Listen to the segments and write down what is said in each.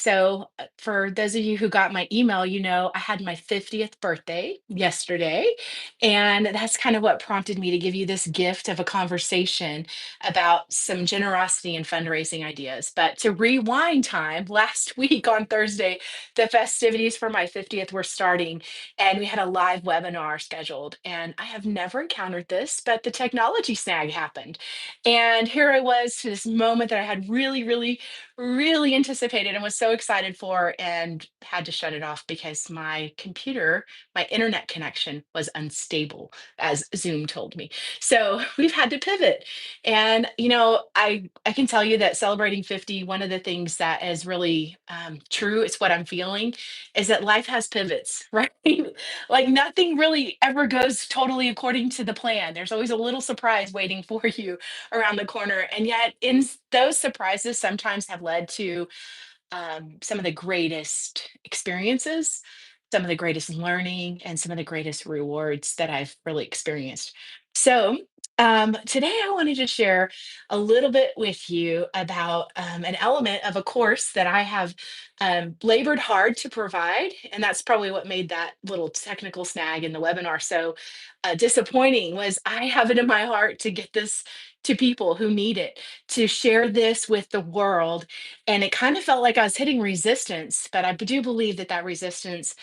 For those of you who got my email, I had my 50th birthday yesterday. And that's kind of what prompted me to give you this gift of a conversation about some generosity and fundraising ideas. But to rewind time, last week on Thursday, the festivities for my 50th were starting, and we had a live webinar scheduled. And I have never encountered this, but the technology snag happened. And here I was to this moment that I had really anticipated and was so excited for, and had to shut it off because my internet connection was unstable, as Zoom told me. So we've had to pivot. And I can tell you that celebrating 50, one of the things that is really true, it's what I'm feeling, is that life has pivots, right? Like nothing really ever goes totally according to the plan. There's always a little surprise waiting for you around the corner. And yet, those surprises sometimes have led to some of the greatest experiences, some of the greatest learning, and some of the greatest rewards that I've really experienced. So, today I wanted to share a little bit with you about an element of a course that I have labored hard to provide. And that's probably what made that little technical snag in the webinar so disappointing. Was I have it in my heart to get this to people who need it, to share this with the world. And it kind of felt like I was hitting resistance, but I do believe that resistance,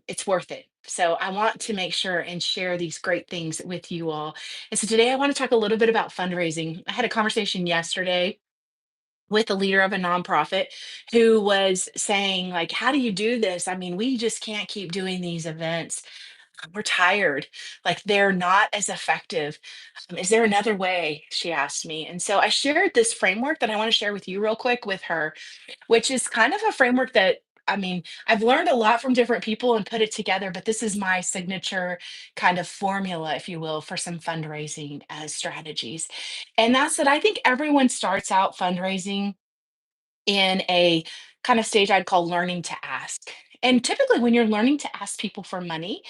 it's worth it. So I want to make sure and share these great things with you all. And so today I want to talk a little bit about fundraising. I had a conversation yesterday with the leader of a nonprofit who was saying, like, how do you do this? I mean, we just can't keep doing these events. We're tired. Like, they're not as effective. Is there another way? She asked me. And so I shared this framework that I want to share with you real quick with her, which is kind of a framework that, I mean, I've learned a lot from different people and put it together, but this is my signature kind of formula, if you will, for some fundraising strategies. And that's that I think everyone starts out fundraising in a kind of stage I'd call learning to ask. And typically, when you're learning to ask people for money,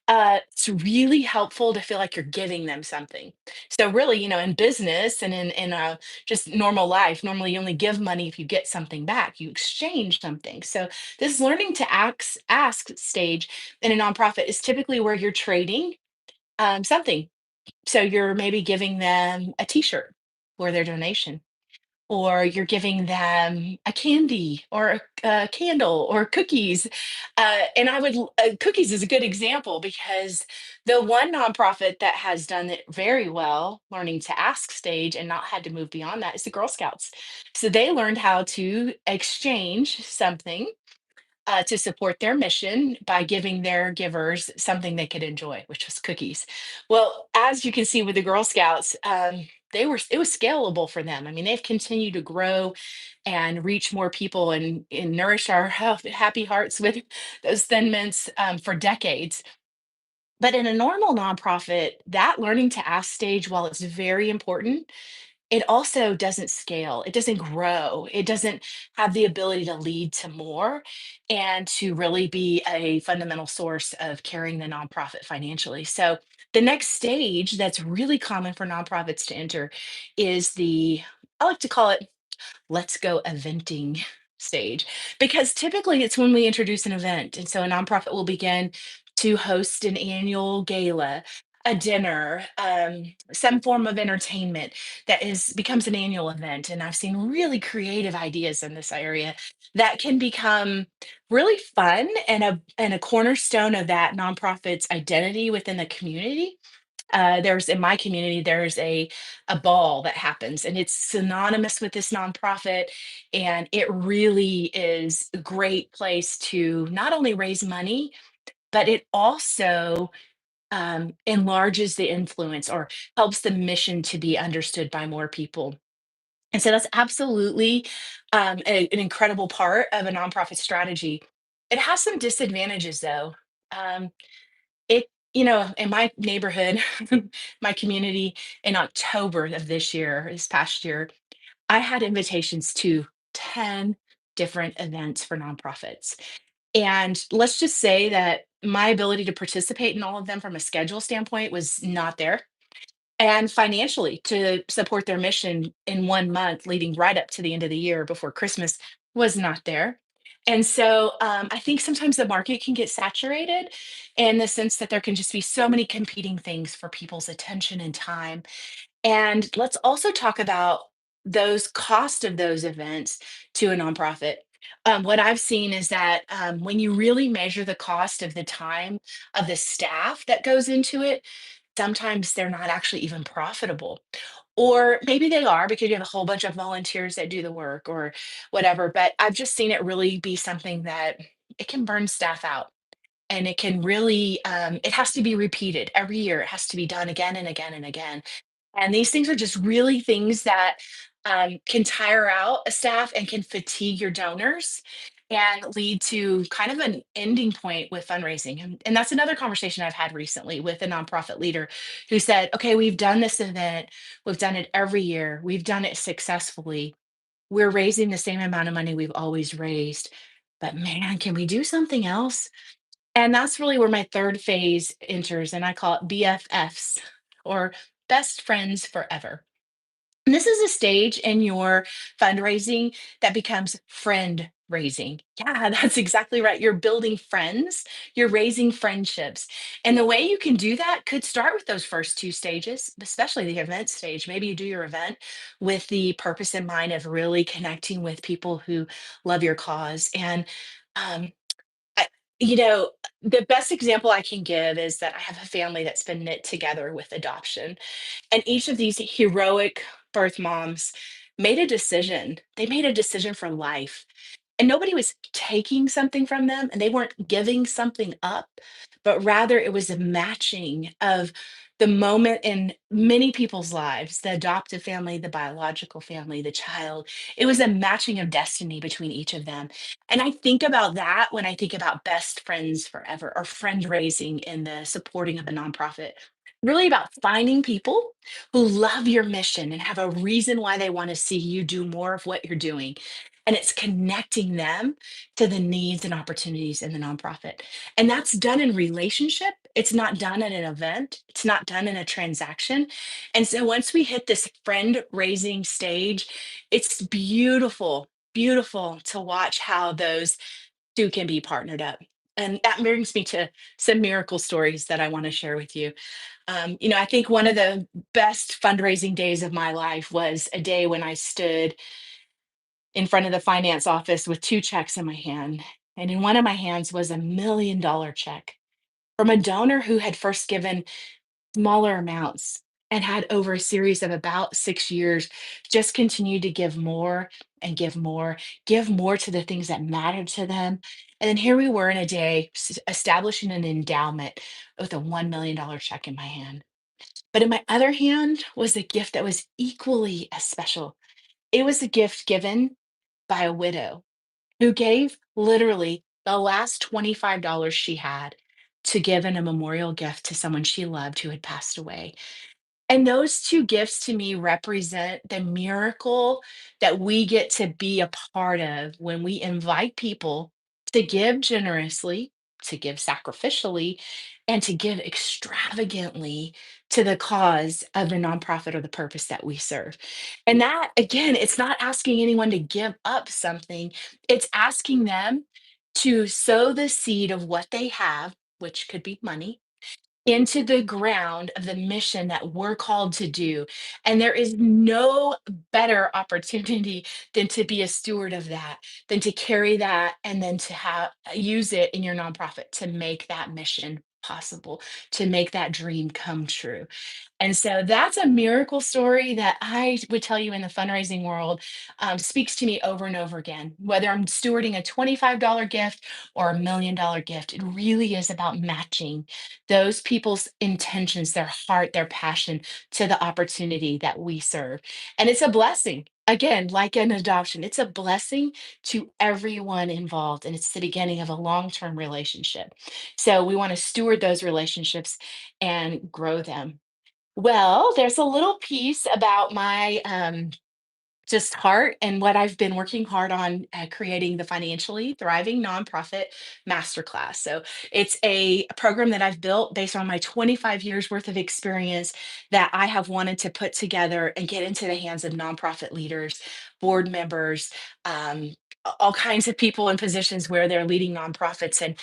it's really helpful to feel like you're giving them something. So really, in business and in just normal life, normally you only give money if you get something back. You exchange something. So this learning to ask stage in a nonprofit is typically where you're trading something. So you're maybe giving them a T-shirt for their donation, or you're giving them a candy or a candle or cookies. Cookies is a good example because the one nonprofit that has done it very well, learning to ask stage and not had to move beyond that, is the Girl Scouts. So they learned how to exchange something to support their mission by giving their givers something they could enjoy, which was cookies. Well, as you can see with the Girl Scouts, it was scalable for them. I mean, they've continued to grow and reach more people and nourish our happy hearts with those thin mints for decades. But in a normal nonprofit, that learning to ask stage, while it's very important, it also doesn't scale, it doesn't grow, it doesn't have the ability to lead to more and to really be a fundamental source of carrying the nonprofit financially. So the next stage that's really common for nonprofits to enter is I like to call it let's go eventing stage, because typically it's when we introduce an event. And so a nonprofit will begin to host an annual gala, a dinner, some form of entertainment that is becomes an annual event. And I've seen really creative ideas in this area that can become really fun and a cornerstone of that nonprofit's identity within the community. There's in my community, there's a ball that happens, and it's synonymous with this nonprofit, and it really is a great place to not only raise money, but it also enlarges the influence or helps the mission to be understood by more people. And so that's absolutely an incredible part of a nonprofit strategy. It has some disadvantages, though. Um, in my neighborhood, my community, in October of this past year, I had invitations to 10 different events for nonprofits. And let's just say that my ability to participate in all of them from a schedule standpoint was not there. And financially, to support their mission in 1 month leading right up to the end of the year before Christmas was not there. And so I think sometimes the market can get saturated in the sense that there can just be so many competing things for people's attention and time. And let's also talk about those cost of those events to a nonprofit. What I've seen is that when you really measure the cost of the time of the staff that goes into it, sometimes they're not actually even profitable. Or maybe they are because you have a whole bunch of volunteers that do the work or whatever. But I've just seen it really be something that it can burn staff out, and it can really it has to be repeated every year. It has to be done again and again and again, and these things are just really things that can tire out a staff and can fatigue your donors and lead to kind of an ending point with fundraising. And that's another conversation I've had recently with a nonprofit leader who said, okay, we've done this event, we've done it every year, we've done it successfully, we're raising the same amount of money we've always raised. But man, can we do something else? And that's really where my third phase enters, and I call it BFFs, or best friends forever. And this is a stage in your fundraising that becomes friend raising. Yeah, that's exactly right. You're building friends, you're raising friendships. And the way you can do that could start with those first two stages, especially the event stage. Maybe you do your event with the purpose in mind of really connecting with people who love your cause. And um, I, you know, the best example I can give is that I have a family that's been knit together with adoption, and each of these heroic birth moms made a decision. They made a decision for life. And nobody was taking something from them and they weren't giving something up, but rather it was a matching of the moment in many people's lives, the adoptive family, the biological family, the child. It was a matching of destiny between each of them. And I think about that when I think about best friends forever or friend raising in the supporting of a nonprofit. Really about finding people who love your mission and have a reason why they want to see you do more of what you're doing, and it's connecting them to the needs and opportunities in the nonprofit. And that's done in relationship. It's not done at an event. It's not done in a transaction. And so once we hit this friend raising stage, it's beautiful, beautiful to watch how those two can be partnered up. And that brings me to some miracle stories that I want to share with you. I think one of the best fundraising days of my life was a day when I stood in front of the finance office with two checks in my hand. And in one of my hands was $1 million check from a donor who had first given smaller amounts and had over a series of about 6 years just continued to give more and give more to the things that mattered to them. And then here we were in a day establishing an endowment with a $1 million check in my hand. But in my other hand was a gift that was equally as special. It was a gift given by a widow who gave literally the last $25 she had to give in a memorial gift to someone she loved who had passed away. And those two gifts to me represent the miracle that we get to be a part of when we invite people to give generously, to give sacrificially, and to give extravagantly to the cause of the nonprofit or the purpose that we serve. And that, again, it's not asking anyone to give up something, it's asking them to sow the seed of what they have, which could be money, into the ground of the mission that we're called to do. And there is no better opportunity than to be a steward of that, than to carry that and then to have use it in your nonprofit to make that mission possible, to make that dream come true. And so that's a miracle story that I would tell you in the fundraising world, speaks to me over and over again. Whether I'm stewarding a $25 gift or $1 million gift, it really is about matching those people's intentions, their heart, their passion to the opportunity that we serve. And it's a blessing. Again, like an adoption, it's a blessing to everyone involved. And it's the beginning of a long term relationship. So we want to steward those relationships and grow them. Well, there's a little piece about my just heart and what I've been working hard on creating the Financially Thriving Nonprofit Masterclass. So it's a program that I've built based on my 25 years worth of experience that I have wanted to put together and get into the hands of nonprofit leaders, board members, all kinds of people in positions where they're leading nonprofits. And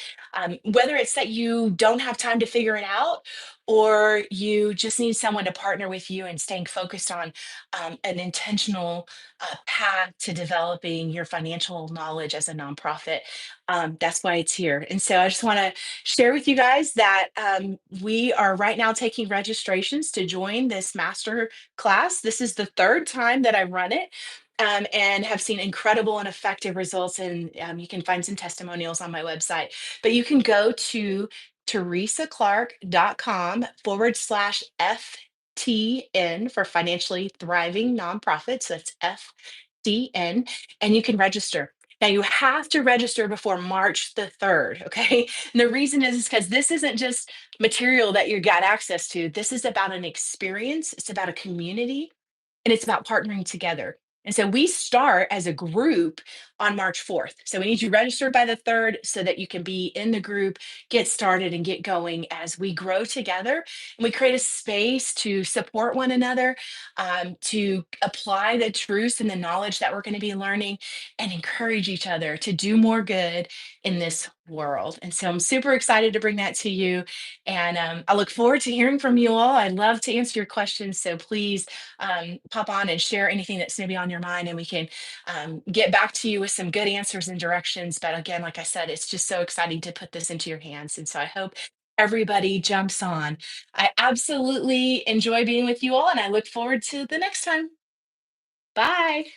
whether it's that you don't have time to figure it out, or you just need someone to partner with you and staying focused on an intentional path to developing your financial knowledge as a nonprofit, that's why it's here. And so I just want to share with you guys that we are right now taking registrations to join this master class. This is the third time that I run it, and have seen incredible and effective results. And you can find some testimonials on my website. But you can go to teresaclark.com/FTN for financially thriving nonprofits. So that's FTN, and you can register. Now you have to register before March the 3rd, okay? And the reason is because this isn't just material that you got access to. This is about an experience, it's about a community, and it's about partnering together. And so we start as a group on March 4th. So we need you registered by the 3rd so that you can be in the group, get started, and get going as we grow together. And we create a space to support one another, to apply the truths and the knowledge that we're going to be learning, and encourage each other to do more good in this world. And so I'm super excited to bring that to you. And I look forward to hearing from you all. I'd love to answer your questions. So please pop on and share anything that's maybe on your mind, and we can get back to you with some good answers and directions. But again, like I said, it's just so exciting to put this into your hands. And so I hope everybody jumps on. I absolutely enjoy being with you all, and I look forward to the next time. Bye.